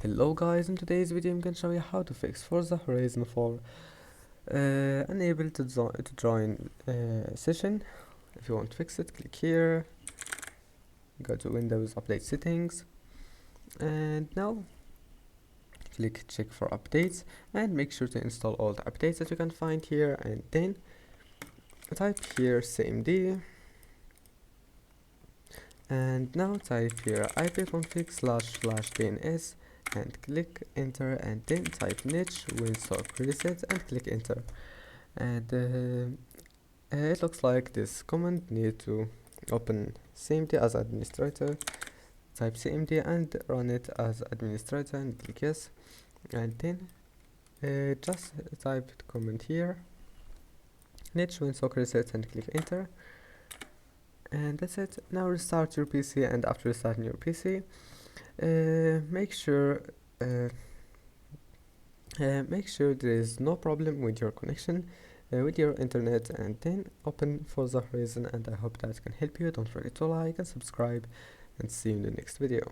Hello guys, in today's video I'm going to show you how to fix Forza Horizon 4 unable to join session. If you want to fix it, click here, go to Windows Update Settings, and now click check for updates and make sure to install all the updates that you can find here, and then type here cmd and now type here ipconfig//dns and click enter, and then type niche winsock reset and click enter, and it looks like this command need to open cmd as administrator. Type cmd and run it as administrator and click yes, and then just type the command here niche winsock reset and click enter, and that's it. Now restart your PC, and after restarting your PC, make sure there is no problem with your connection with your internet, and then open Forza Horizon, and I hope that can help you. Don't forget to like and subscribe, and see you in the next video.